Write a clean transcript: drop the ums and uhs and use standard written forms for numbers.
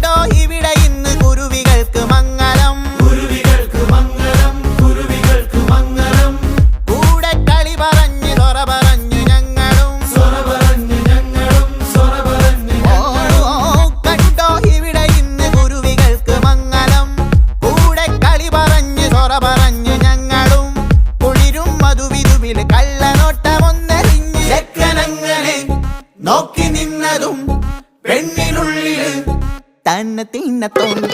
കണ്ടോ ഇവിടെ ഇന്ന് കുരുവികൾക്ക് മംഗളം, കുരുവികൾക്ക് മംഗളം, കുരുവികൾക്ക് മംഗളം. കൂടെ കളി പറഞ്ഞ് സൊറ പറഞ്ഞു ഞങ്ങളും, സൊറ പറഞ്ഞു ഞങ്ങളും, സൊറ പറഞ്ഞു ഞങ്ങളും. കണ്ടോ ഇവിടെ ഇന്ന് കുരുവികൾക്ക് മംഗളം, കൂടെ കളി പറഞ്ഞ് സൊറ പറഞ്ഞു ഞങ്ങളും. കുളിരും മധുവിധുവിൽ കള്ളനോട്ടമൊന്നെറിഞ്ഞ് ചെക്കനങ്ങനെ നോക്കി നിന്നതും പെണ്ണിനുള്ളിൽ തന്നെ തിന്നത്തോണ്ട്